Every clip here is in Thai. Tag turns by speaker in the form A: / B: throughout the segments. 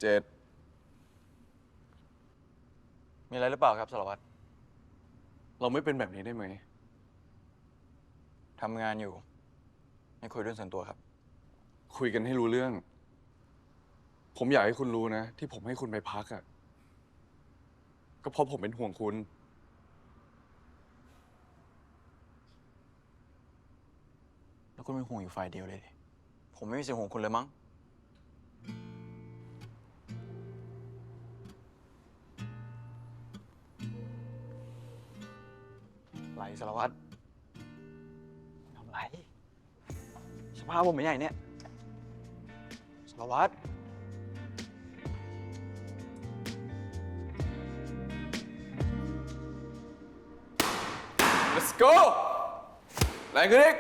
A: เจษ
B: มีอะไรหรือเปล่าครับสารวัตร
A: เราไม่เป็นแบบนี้ได้ไหม
B: ทำงานอยู่ไม่คุยเรื่องส่วนตัวครับ
A: คุยกันให้รู้เรื่อง ผมอยากให้คุณรู้นะ ที่ผมให้คุณไปพักอ่ะก็เพราะผมเป็นห่วงคุณ
B: แล้วคุณเป็นห่วงอยู่ฝ่ายเดียวเลยดิผมไม่มีสิทธิ์ห่วงคุณเลยมั้งไรสารวัตรทำไรสภาพผมเป็นใหญ่เนี่ยสารวัตร
A: Let's go แรงขึ้นอีก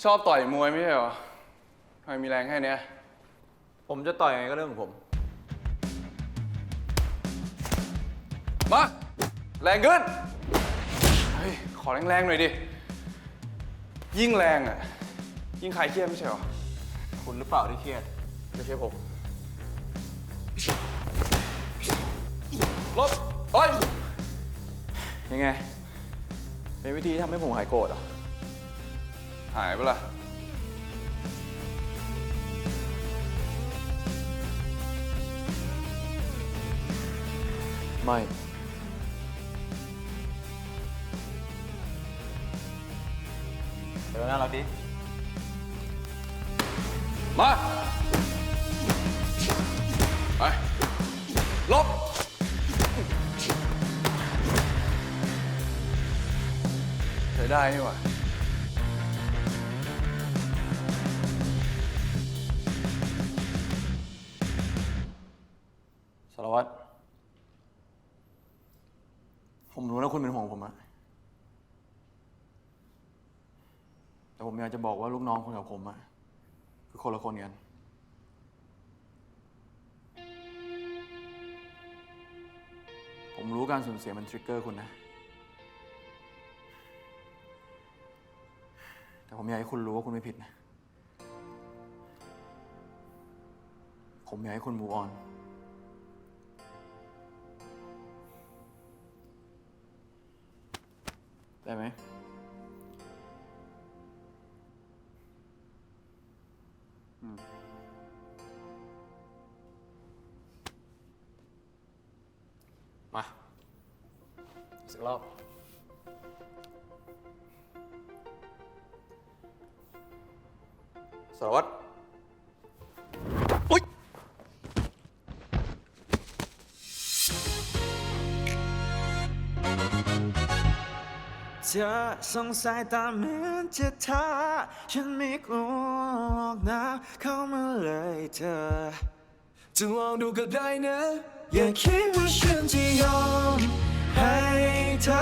A: ชอบต่อยมวยไม่ใช่เหรอทำไมมีแรงแค่เนี้ย
B: ผมจะต่อยยังไงก็เรื่องของผม
A: มาแรงขึ้นเฮ้ยขอแรงๆหน่อยดิยิ่งแรงอ่ะยิ่งคลายเครียดไม่ใช่เหรอ
B: คุณหรือเปล่าที่เครียดไม่ใช่ผม
A: ลบต่อย
B: ยังไง เป็นวิธีที่ทำให้ผมหายโกรธเหรอ
A: หายไปละ
B: ไม่เดี๋ยวน่ารักดิ
A: มาไปลบใช้ได้นี่หว่า
B: สารวัตรผมรู้นะคุณเป็นห่วงผมอะแต่ผมอยากจะบอกว่าลูกน้องคุณกับผมอะคือคนละคนกัน ผมรู้การสูญเสียมันทริกเกอร์คุณนะ แต่ผมอยากให้คุณรู้ว่าคุณไม่ผิดนะ ผมอยากให้คุณ move on ได้ไหมมาสักรอบสารวัตรอุ๊ย
C: เธอส่งสายตาเหมือนจะท้าฉันไม่กลัวหรอกนะเข้ามาเลยเธอจะลองดูก็ได้นะอย่าคิดว่าฉันจะยอมให้เธอ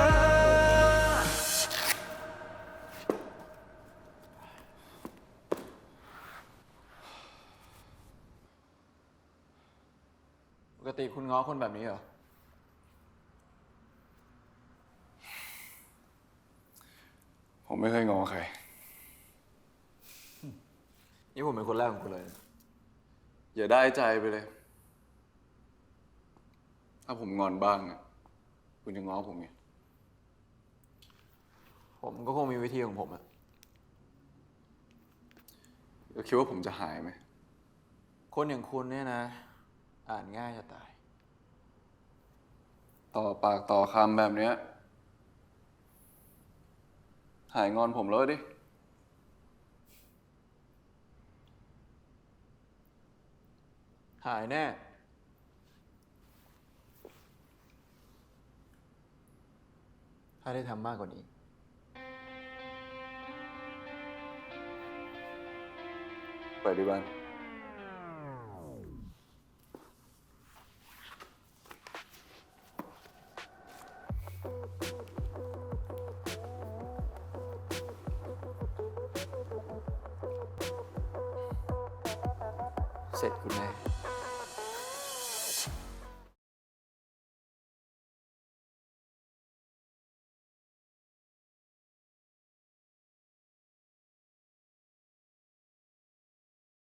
B: ปกติคุณง้อคนแบบนี้เหรอ
A: ผมไม่เคยงอใคร
B: นี่ผมเป็นคนแรกของคุณเลย
A: อย่าได้ใจไปเลย ถ้าผมงอนบ้างอ่ะคุณจะง้อผมไง
B: ผมก็คงมีวิธีของผมอะ
A: แล้วคิดว่าผมจะหายไหม
B: คนอย่างคุณเนี่ยนะ อ่านง่ายจะตาย
A: ต่อปากต่อคำแบบเนี้ยหายงอนผมแล้วดิ
B: หายแน่ ถ้าได้ทำมากกว่านี้
A: ไปที่บ้าน
B: เสร็จคุณแน่